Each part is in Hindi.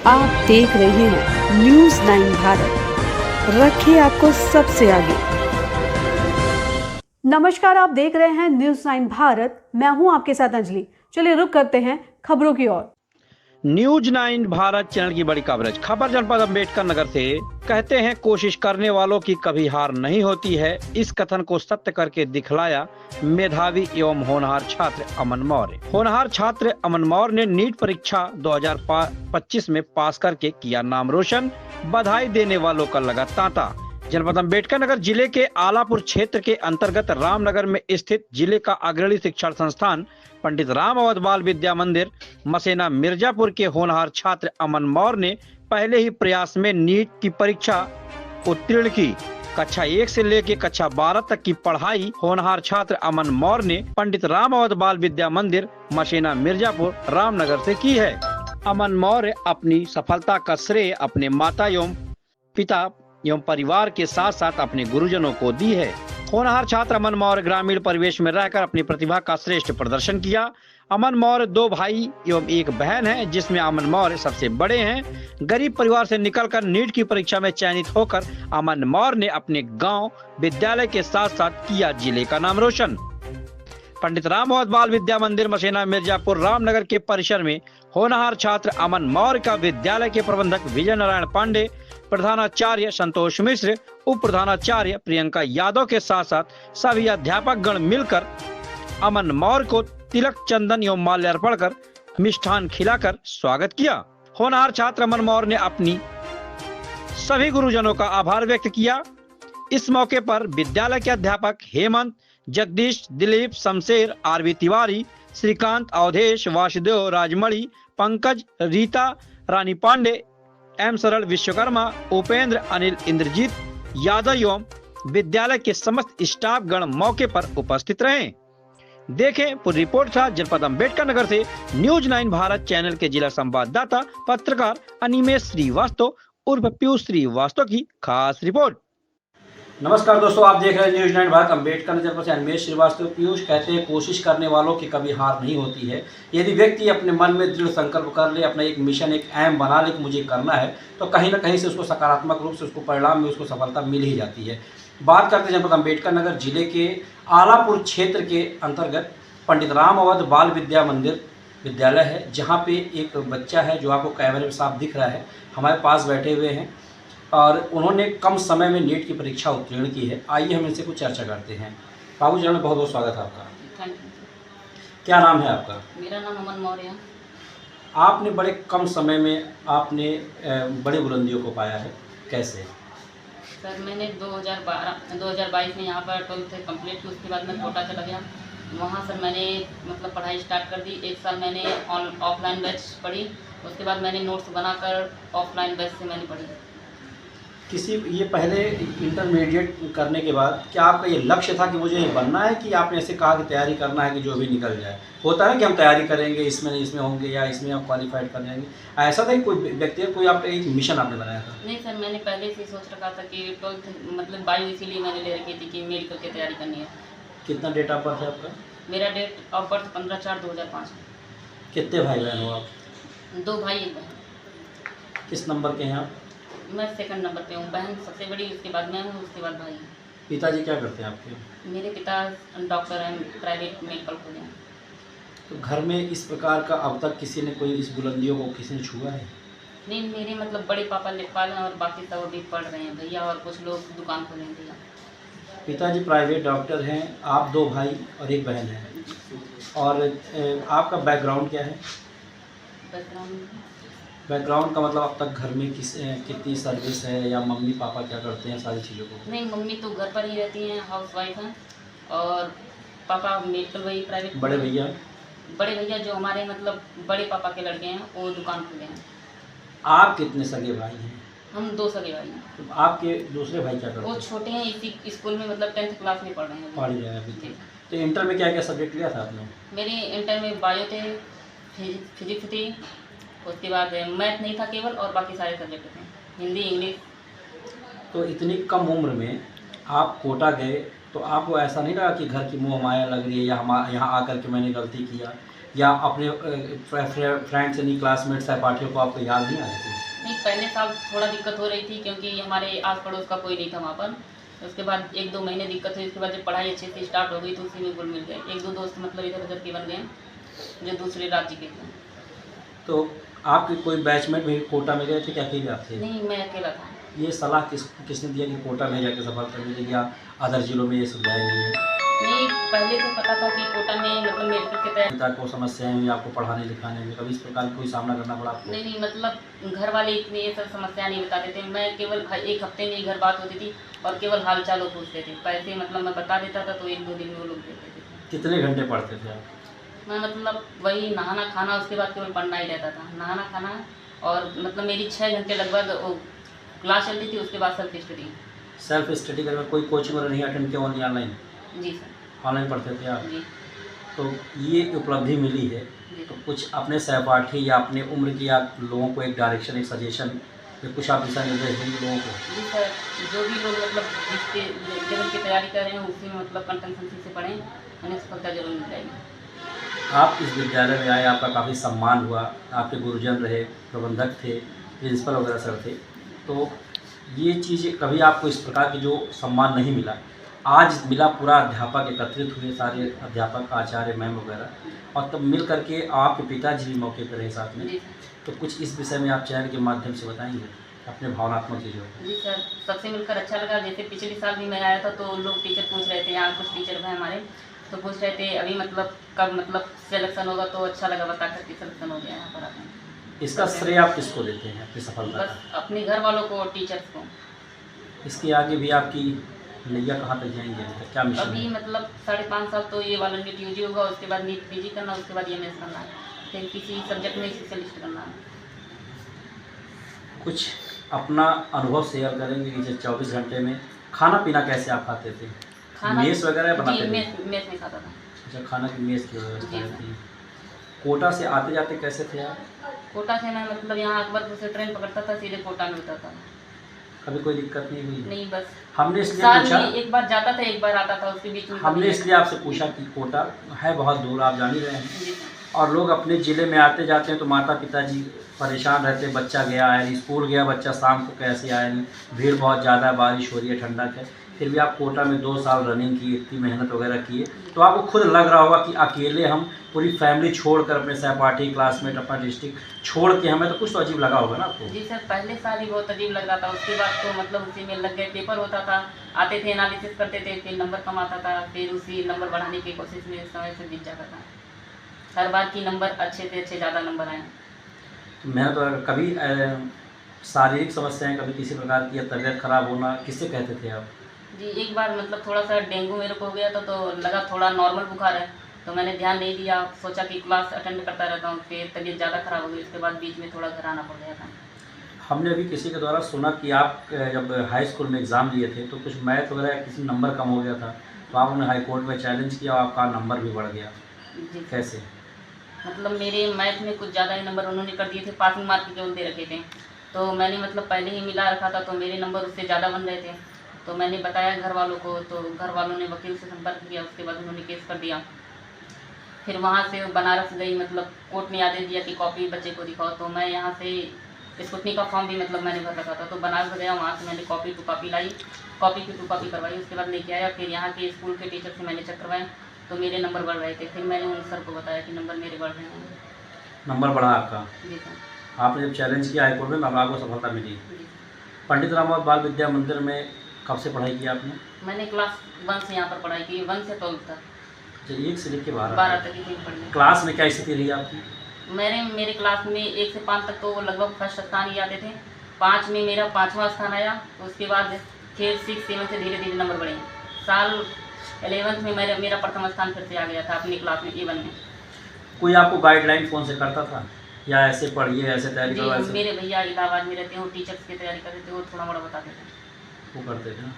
आप देख रहे हैं न्यूज़ 9 भारत, रखिए आपको सबसे आगे। नमस्कार, आप देख रहे हैं न्यूज़ 9 भारत, मैं हूं आपके साथ अंजलि। चलिए रुक करते हैं खबरों की ओर। न्यूज 9 भारत चैनल की बड़ी कवरेज। खबर जनपद अम्बेडकर नगर से। कहते हैं कोशिश करने वालों की कभी हार नहीं होती है। इस कथन को सत्य करके दिखलाया मेधावी एवं होनहार छात्र अमन मौर्य। होनहार छात्र अमन मौर्य ने नीट परीक्षा 2025 में पास करके किया नाम रोशन। बधाई देने वालों का लगा तांता। जनपद अम्बेडकर नगर जिले के आलापुर क्षेत्र के अंतर्गत रामनगर में स्थित जिले का अग्रणी शिक्षण संस्थान पंडित राम अवध बाल विद्या मंदिर मसेना मिर्जापुर के होनहार छात्र अमन मौर्य ने पहले ही प्रयास में नीट की परीक्षा उत्तीर्ण की। कक्षा 1 से लेकर कक्षा 12 तक की पढ़ाई होनहार छात्र अमन मौर्य ने पंडित राम अवध बाल विद्या मंदिर मसेना मिर्जापुर रामनगर से की है। अमन मौर्य अपनी सफलता का श्रेय अपने माता एवं पिता एवं परिवार के साथ साथ अपने गुरुजनों को दी है। होनहार छात्र अमन मौर्य ग्रामीण परिवेश में रहकर अपनी प्रतिभा का श्रेष्ठ प्रदर्शन किया। अमन मौर्य 2 भाई एवं 1 बहन है, जिसमें अमन मौर्य सबसे बड़े हैं। गरीब परिवार से निकलकर नीट की परीक्षा में चयनित होकर अमन मौर्य ने अपने गांव विद्यालय के साथ साथ किया जिले का नाम रोशन। पंडित राम अवध बाल विद्या मंदिर मसेना मिर्जापुर रामनगर के परिसर में होनहार छात्र अमन मौर्य का विद्यालय के प्रबंधक विजय नारायण पांडे, प्रधानाचार्य संतोष मिश्र, उप प्रधानाचार्य प्रियंका यादव के साथ साथ सभी अध्यापक गण मिलकर अमन मौर्य को तिलक चंदन एवं माल्यार्पण कर मिष्ठान खिलाकर स्वागत किया। होनहार छात्र अमन मौर्य ने अपनी सभी गुरुजनों का आभार व्यक्त किया। इस मौके पर विद्यालय के अध्यापक हेमंत, जगदीश, दिलीप, शमशेर, आरवी तिवारी, श्रीकांत, अवधेश, वासुदेव, राजमणि, पंकज, रीता, रानी पांडे, एम सरल, विश्वकर्मा, उपेंद्र, अनिल, इंद्रजीत यादव एवं विद्यालय के समस्त स्टाफ गण मौके पर उपस्थित रहे। देखें पूरी रिपोर्ट था जनपद अम्बेडकर नगर से न्यूज 9 भारत चैनल के जिला संवाददाता पत्रकार अनिमेश श्रीवास्तव उर्फ पीयूष श्रीवास्तव की खास रिपोर्ट। नमस्कार दोस्तों, आप देख रहे हैं न्यूज 9 भारत अम्बेडकर नगर पर से अनिमेश श्रीवास्तव। पीयूष कहते हैं कोशिश करने वालों की कभी हार नहीं होती है। यदि व्यक्ति अपने मन में दृढ़ संकल्प कर ले, अपना एक मिशन, एक एम बना ले कि मुझे करना है, तो कहीं ना कहीं से उसको सकारात्मक रूप से उसको परिणाम में उसको सफलता मिल ही जाती है। बात करते हैं जनपद अम्बेडकर नगर जिले के आलापुर क्षेत्र के अंतर्गत पंडित राम अवध बाल विद्या मंदिर विद्यालय है, जहाँ पे एक बच्चा है जो आपको कैमरे में साफ दिख रहा है, हमारे पास बैठे हुए हैं और उन्होंने कम समय में नीट की परीक्षा उत्तीर्ण की है। आइए हम इनसे कुछ चर्चा करते हैं। बाबू जी, बहुत बहुत स्वागत है आपका। Thank you. क्या नाम है आपका? मेरा नाम अमन मौर्य है। आपने बड़े कम समय में आपने बड़ी बुलंदियों को पाया है, कैसे? सर, मैंने 2022 में यहाँ पर 12th कंप्लीट की। उसके बाद मैं कोटा चला गया। वहाँ सर मैंने मतलब पढ़ाई स्टार्ट कर दी। 1 साल मैंने ऑफलाइन बैच पढ़ी। उसके बाद मैंने नोट्स बनाकर ऑफलाइन बैच से मैंने पढ़ी। ये पहले इंटरमीडिएट करने के बाद क्या आपका ये लक्ष्य था कि मुझे ये बनना है, कि आपने ऐसे कहा कि तैयारी करना है कि जो भी निकल जाए? होता है कि हम तैयारी करेंगे, इसमें होंगे या इसमें आप क्वालिफाइड कर जाएंगे, ऐसा था कि कोई व्यक्ति कोई आपका एक मिशन आपने बनाया था? नहीं सर, मैंने पहले से सोच रखा था कि 12th मतलब बायो इसीलिए मैंने ले रखी थी कि मेडिकल की तैयारी करनी है। कितना डेट ऑफ बर्थ है आपका? मेरा डेट ऑफ बर्थ 15/4/2005 है। कितने भाई बहन हो आप? 2 भाई 1 बहन। किस नंबर के हैं आप? मैं सेकंड नंबर पे हूँ। बहन सबसे बड़ी, उसके बाद मैं हूँ, उसके बाद भाई। पिताजी क्या करते हैं आपके? मेरे पिता डॉक्टर हैं, प्राइवेट मेडिकल खोले हैं। तो घर में इस प्रकार का अब तक किसी ने कोई इस बुलंदियों को किसी ने छुआ है? नहीं, मेरे मतलब बड़े पापा लेखपाल हैं और बाकी सब अभी पढ़ रहे हैं भैया, और कुछ लोग दुकान खोले हैं भैया। पिताजी प्राइवेट डॉक्टर हैं, आप 2 भाई और 1 बहन है। और आपका बैकग्राउंड क्या है? बैकग्राउंड का मतलब अब तक घर में कितनी सर्विस है, या मम्मी पापा क्या करते हैं, सारी चीज़ों को? नहीं, मम्मी तो घर पर ही रहती हैं, हाउस वाइफ हैं, और पापा मेडिकल वही प्राइवेट। बड़े भैया जो हमारे मतलब बड़े पापा के लड़के हैं, वो दुकान खोले हैं। आप कितने सगे भाई हैं? हम 2 सगे भाई हैं। तो आपके दूसरे भाई क्या करते हैं? वो छोटे हैं, इसी स्कूल में मतलब 10th क्लास में पढ़ रहे हैं। पढ़ रहे हैं अभी। तो इंटर में क्या क्या सब्जेक्ट लिया था आपने? मेरी इंटर में बायो थे, फिजिक्स थी, उसके बाद मैथ नहीं था केवल, और बाकी सारे सब्जेक्ट थे, हिंदी, इंग्लिश। तो इतनी कम उम्र में आप कोटा गए, तो आपको ऐसा नहीं लगा कि घर की मोह माया लग रही है, या हम यहाँ आकर के मैंने गलती किया, या अपने फ्रेंड्स यानी क्लासमेट सहपाठियों को आपको याद नहीं आ रही थी? नहीं, पहले साल थोड़ा दिक्कत हो रही थी क्योंकि हमारे आस पड़ोस का कोई नहीं था वहाँ पर। उसके बाद 1-2 महीने दिक्कत हुई, उसके बाद जब पढ़ाई अच्छे से स्टार्ट हो गई तो उसी में घुल मिल गए। 1-2 दोस्त मतलब इधर उधर के बन गए जो दूसरे राज्य के थे। तो आपके कोई बैचमेट भी कोटा में गए थे क्या, अकेले आप थे? नहीं, मैं अकेला था। ये सलाह किसने दिया कि कोटा में जाकर सफलता मिलेगी या अदर जिलों में ये सुविधाएं नहीं है? नहीं, पहले से पता था कि कोटा में मतलब मेडिकल की तैयारी। पिता को समस्याएं हुई आपको पढ़ाने लिखाने में, कभी इस प्रकार की कोई सामना करना पड़ा आपको? नहीं, मतलब घर वाले इतनी ये सब समस्या नहीं बताते थे। मैं केवल 1 हफ्ते में ही घर बात होती थी और केवल हाल चाल वो पूछते थे। पैसे मतलब मैं बता देता था तो 1-2 दिन में वो लोग देते थे। कितने घंटे पढ़ते थे आप? मैं मतलब वही नहाना खाना, उसके बाद केवल पढ़ना ही रहता था। नहाना खाना और मतलब मेरी 6 घंटे लगभग वो क्लास चलती थी, उसके बाद सेल्फ स्टडी। सेल्फ स्टडी करके कोई कोचिंग वगैरह नहीं अटेंड किया, ओनली ऑनलाइन? जी सर। ऑनलाइन पढ़ते थे आप? जी। तो ये उपलब्धि मिली है, जी तो कुछ अपने सहपाठी या अपने उम्र के या लोगों को एक डायरेक्शन, एक सजेशन या कुछ आप दिशा निर्देश देंगे लोगों को? जी सर, जो भी लोग मतलब जिसके लेवल की तैयारी कर रहे हैं उसी में मतलब कंसिस्टेंसी से पढ़ें, उन्हें सफलता जरूर मिल जाएगी। आप इस विद्यालय में आए, आपका काफ़ी सम्मान हुआ, आपके गुरुजन रहे, प्रबंधक थे, प्रिंसिपल वगैरह सर थे, तो ये चीज़ कभी आपको इस प्रकार की जो सम्मान नहीं मिला, आज मिला, पूरा अध्यापक एकत्रित हुए, सारे अध्यापक आचार्य मैम वगैरह, और तब मिल करके आपके पिताजी भी मौके पर रहे साथ में, जी सर। तो कुछ इस विषय में आप चैनल के माध्यम से बताएंगे अपने भावनात्मक चीज़ों? जी सर, सबसे मिलकर अच्छा लगा। जैसे पिछले साल भी मैं आया था तो लोग टीचर पूछ रहे थे, यहाँ कुछ टीचर हैं हमारे, तो पूछ रहे थे अभी मतलब कब मतलब सिलेक्शन होगा, तो अच्छा लगा बता करके सिलेक्शन हो गया यहाँ पर आपने। इसका श्रेय आप किसको देते हैं अपनी सफलता बस का? अपने घर वालों को और टीचर्स को। इसके आगे भी आपकी नैया कहाँ तक जाएंगे, अभी तक क्या मिशन अभी है? मतलब 5.5 साल तो ये वाला नीट यूजी होगा, उसके बाद नीट पीजी करना, उसके बाद एमएस करना है, फिर किसी सब्जेक्ट में स्पेशलिस्ट करना है। कुछ अपना अनुभव शेयर करेंगे कि 24 घंटे में खाना पीना कैसे आप खाते थे? खाना मेस वगैरह जी बनाते थे? मेस में खाता था। अच्छा, खाना की मेस की व्यवस्था जी। रहती है। कोटा से आते जाते कैसे थे आप? कोटा से मैं मतलब यहाँ अकबरपुर से ट्रेन पकड़ता था, सीधे कोटा में उतरता था। कभी कोई दिक्कत नहीं हुई? नहीं, बस हमने इसलिए साल पूछा, में एक बार जाता था, एक बार आता था, उसके बीच में हमने कभी। इसलिए आपसे पूछा कि कोटा है बहुत दूर, आप जान ही रहे हैं, जी सर। और लोग अपने ज़िले में आते जाते हैं तो माता पिताजी परेशान रहते हैं, बच्चा गया आया नहीं, स्कूल गया बच्चा शाम को कैसे आया नहीं, भीड़ बहुत ज़्यादा है, बारिश हो रही है, ठंडक है, फिर भी आप कोटा में 2 साल रनिंग की, इतनी मेहनत वगैरह किए, तो आपको खुद लग रहा होगा कि अकेले हम पूरी फैमिली छोड़कर, अपने सहपाठी क्लासमेट, अपना डिस्ट्रिक्ट छोड़ के, हमें तो कुछ तो अजीब लगा होगा ना आपको? जी सर, पहले साल ही बहुत अजीब लग रहा था, उसके बाद तो मतलब उसी में लग गए। पेपर होता था, आते थे, एनालिसिस करते थे, फिर नंबर कम आता था, फिर उसी नंबर बढ़ाने की कोशिश में समय से बीत जाता था। हर बार की नंबर अच्छे से अच्छे ज़्यादा नंबर आए। मैं तो कभी शारीरिक समस्याएं, कभी किसी प्रकार की या तबीयत खराब होना, किससे कहते थे आप? जी, एक बार मतलब थोड़ा सा डेंगू मेरे को हो गया था, तो लगा थोड़ा नॉर्मल बुखार है, तो मैंने ध्यान नहीं दिया, सोचा कि क्लास अटेंड करता रहता हूँ, फिर तबीयत ज़्यादा खराब हो गई, उसके बाद बीच में थोड़ा घर आना पड़ गया था। हमने अभी किसी के द्वारा सुना कि आप जब हाई स्कूल में एग्ज़ाम दिए थे तो कुछ मैथ वगैरह किसी नंबर कम हो गया था, तो आपने हाई कोर्ट में चैलेंज किया और आपका नंबर भी बढ़ गया, जी, कैसे? मतलब मेरे मैथ में कुछ ज़्यादा ही नंबर उन्होंने कर दिए थे, पासिंग मार्क केवल दे रखे थे, तो मैंने मतलब पहले ही मिला रखा था, तो मेरे नंबर उससे ज़्यादा बन रहे थे, तो मैंने बताया घर वालों को, तो घर वालों ने वकील से संपर्क किया, उसके बाद उन्होंने केस कर दिया। फिर वहाँ से बनारस गई, मतलब कोर्ट ने आदेश दिया कि कॉपी बच्चे को दिखाओ, तो मैं यहाँ से स्कूटनी का फॉर्म भी मतलब मैंने भर रखा था, तो बनारस गया, वहाँ से मैंने कॉपी टू कॉपी लाई, कॉपी की टू कॉपी करवाई, उसके बाद लेके आया, फिर यहाँ के स्कूल के टीचर से मैंने चेक करवाए, तो मेरे नंबर बढ़ रहे थे, फिर मैंने उन सर को बताया कि नंबर मेरे बढ़ रहे हैं। नंबर बढ़ा आपका? जी सर। आपने जब चैलेंज किया हाई कोर्ट में तब आपको सफलता मिली। जी, पंडित रामवत बाल विद्या मंदिर में कब से पढ़ाई की आपने? मैंने क्लास 1 से यहाँ पर पढ़ाई की, 1 से 12 तक, अच्छा, 1 से लेकर 12 तक ही पढ़ी। क्लास में क्या स्थिति रही आपकी? मेरे क्लास में 1 से 5 तक तो लगभग फर्स्ट स्थान ही आते थे, 5 में मेरा 5वां स्थान आया, उसके बाद फिर 6, 7 से धीरे धीरे नंबर बढ़े। साल 11th में मेरा प्रथम स्थान फिर से आ गया था अपनी क्लास में, A1 में। कोई आपको गाइडलाइन फ़ोन से करता था या ऐसे पढ़िए, ऐसे तैयारी करो, जी, ऐसे मेरे भैया इलाहाबाद में रहते हैं, वो टीचर्स की तैयारी करते थे, वो थोड़ा मोड़ा बताते थे। वो करते थे ना?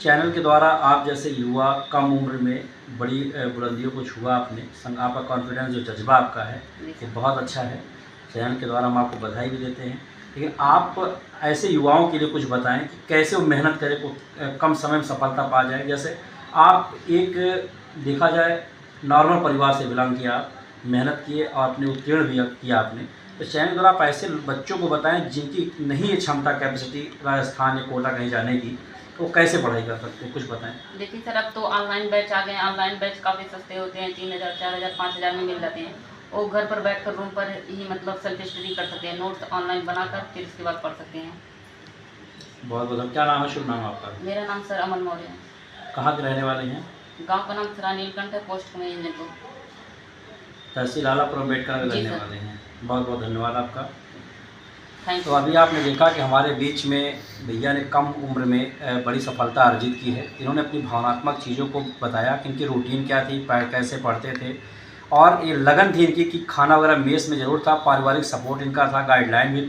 चैनल के द्वारा आप जैसे युवा कम उम्र में बड़ी बुलंदियों को छुआ आपने, आपका कॉन्फिडेंस, जो जज्बा आपका है, ये बहुत अच्छा है। चैनल के द्वारा हम आपको बधाई भी देते हैं, लेकिन आप ऐसे युवाओं के लिए कुछ बताएं कि कैसे वो मेहनत करें, को कम समय में सफलता पा जाए। जैसे आप एक देखा जाए नॉर्मल परिवार से बिलोंग किया, आप मेहनत किए और अपने उत्तीर्ण भी किया आपने, तो चयन के दौरान आप ऐसे बच्चों को बताएं जिनकी नहीं है क्षमता कैपेसिटी राजस्थान या कोटा कहीं जाने की, तो वो कैसे पढ़ाई कर सकते हैं, कुछ बताएं। देखिए सर, अब तो ऑनलाइन बैच आ गए हैं। ऑनलाइन बैच काफ़ी सस्ते होते हैं, 3000, 4000, 5000 में मिल जाते हैं। वो घर पर बैठकर रूम पर ही मतलब सेल्फ स्टडी कर सकते हैं, नोट्स ऑनलाइन बनाकर फिर उसके बाद पढ़ सकते हैं। बहुत बहुत क्या नाम है, शुभ नाम है आपका? मेरा नाम सर अमन मौर्य है। कहाँ के रहने वाले हैं? गांव का नाम सरा नीलकंठ है, पोस्ट में इंजनपुर, तहसील आलापुर अम्बेडकर के जी रहने सर। वाले हैं। बहुत बहुत धन्यवाद आपका। थैंक तो यू। अभी आपने देखा कि हमारे बीच में भैया ने कम उम्र में बड़ी सफलता अर्जित की है। इन्होंने अपनी भावनात्मक चीज़ों को बताया कि इनकी रूटीन क्या थी, कैसे पढ़ते थे, और ये लगन थी इनकी कि खाना वगैरह मेस में ज़रूर था, पारिवारिक सपोर्ट इनका था, गाइडलाइन भी,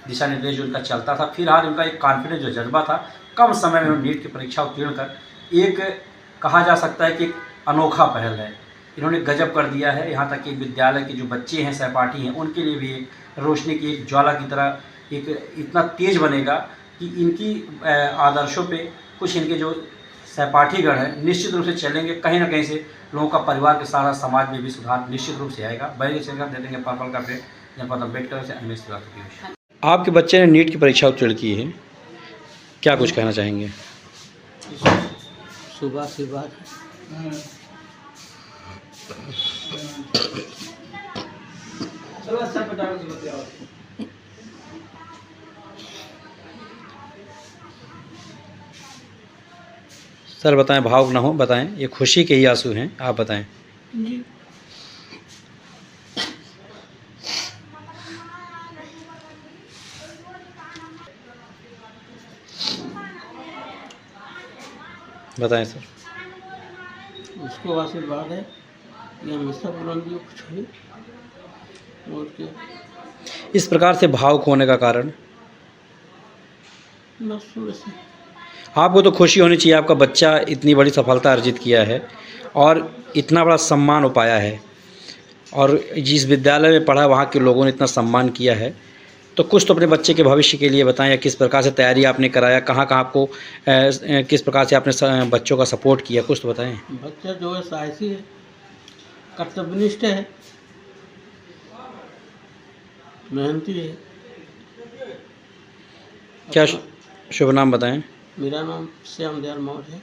दिशा निर्देश जो इनका चलता था। फिलहाल इनका एक कॉन्फिडेंस जो जज्बा था, कम समय में नीट की परीक्षा उत्तीर्ण कर एक कहा जा सकता है कि एक अनोखा पहल है, इन्होंने गजब कर दिया है। यहाँ तक कि विद्यालय के जो बच्चे हैं, सहपाठी हैं, उनके लिए भी एक रोशनी की एक ज्वाला की तरह एक इतना तेज बनेगा कि इनकी आदर्शों पे कुछ इनके जो सहपाठीगण हैं निश्चित रूप से चलेंगे। कहीं ना कहीं से लोगों का परिवार के साथ समाज में भी सुधार निश्चित रूप से आएगा। बैरियर चलकर दे देंगे पर्पल का प्लेट जनपद अम्बेडकर से अनिमेश श्रीवास्तव। आपके बच्चे ने नीट की परीक्षा उत्तीर्ण की है, क्या कुछ कहना चाहेंगे? सुबह की बात है। चलो अच्छा बताओ। सर बताएं, भावुक ना हो, बताएं, ये खुशी के ही आंसू हैं, आप बताएं। जी, बताएं सर। उसको आशीर्वाद है कि हमेशा बुलंदियों को छुए। और क्या, इस प्रकार से भावुक होने का कारण? बस वैसे आपको तो खुशी होनी चाहिए, आपका बच्चा इतनी बड़ी सफलता अर्जित किया है और इतना बड़ा सम्मान हो पाया है, और जिस विद्यालय में पढ़ा वहाँ के लोगों ने इतना सम्मान किया है। तो कुछ तो अपने बच्चे के भविष्य के लिए बताएं, या किस प्रकार से तैयारी आपने कराया, कहाँ कहाँ आपको किस प्रकार से आपने बच्चों का सपोर्ट किया, कुछ तो बताएं। बच्चा जो है साहसी है, कर्तव्यनिष्ठ है, मेहनती है। क्या शुभ नाम बताएं? मेरा नाम श्याम दयाल मौर्य है।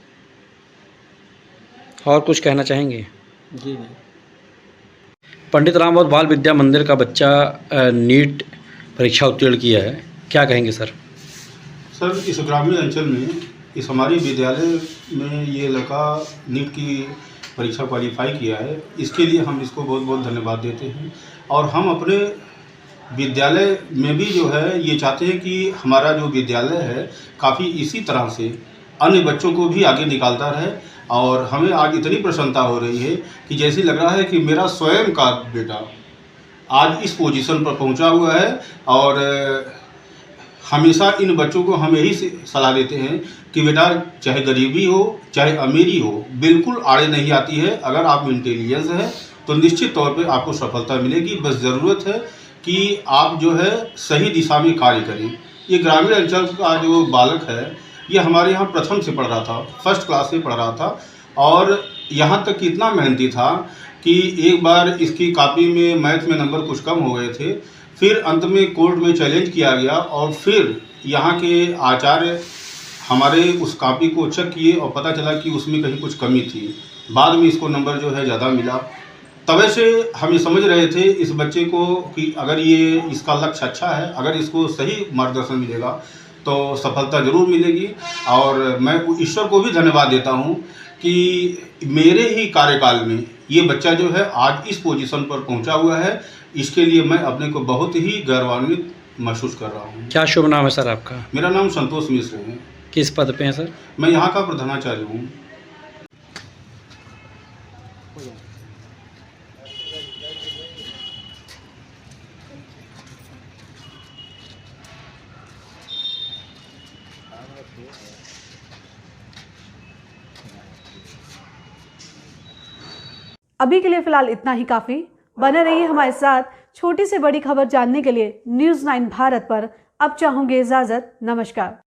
और कुछ कहना चाहेंगे? जी नहीं। पंडित रामवत बाल विद्या मंदिर का बच्चा नीट परीक्षा उत्तीर्ण किया है, क्या कहेंगे सर? सर, इस ग्रामीण अंचल में इस हमारे विद्यालय में ये लड़का नीट की परीक्षा क्वालिफाई किया है, इसके लिए हम इसको बहुत बहुत धन्यवाद देते हैं। और हम अपने विद्यालय में भी जो है ये चाहते हैं कि हमारा जो विद्यालय है काफ़ी इसी तरह से अन्य बच्चों को भी आगे निकालता रहे। और हमें आज इतनी प्रसन्नता हो रही है कि जैसे लग रहा है कि मेरा स्वयं का बेटा आज इस पोजीशन पर पहुंचा हुआ है। और हमेशा इन बच्चों को हम यही सलाह देते हैं कि बेटा, चाहे गरीबी हो चाहे अमीरी हो, बिल्कुल आड़े नहीं आती है। अगर आप इंटेलिजेंस है तो निश्चित तौर पे आपको सफलता मिलेगी। बस ज़रूरत है कि आप जो है सही दिशा में कार्य करें। ये ग्रामीण अंचल का जो बालक है, ये हमारे यहाँ प्रथम से पढ़ रहा था, फर्स्ट क्लास से पढ़ रहा था, और यहाँ तक कि इतना मेहनती था कि एक बार इसकी कॉपी में मैथ में नंबर कुछ कम हो गए थे। फिर अंत में कोर्ट में चैलेंज किया गया और फिर यहाँ के आचार्य हमारे उस कॉपी को चेक किए और पता चला कि उसमें कहीं कुछ कमी थी। बाद में इसको नंबर जो है ज़्यादा मिला। तब से हम ये समझ रहे थे इस बच्चे को कि अगर ये इसका लक्ष्य अच्छा है, अगर इसको सही मार्गदर्शन मिलेगा तो सफलता ज़रूर मिलेगी। और मैं ईश्वर को भी धन्यवाद देता हूँ कि मेरे ही कार्यकाल में ये बच्चा जो है आज इस पोजीशन पर पहुँचा हुआ है। इसके लिए मैं अपने को बहुत ही गौरवान्वित महसूस कर रहा हूँ। क्या शुभ नाम है सर आपका? मेरा नाम संतोष मिश्र है। किस पद पे हैं सर? मैं यहाँ का प्रधानाचार्य हूँ। अभी के लिए फिलहाल इतना ही काफ़ी। बने रहिए हमारे साथ। छोटी से बड़ी खबर जानने के लिए न्यूज़ 9 भारत पर अब चाहूँगी इजाज़त। नमस्कार।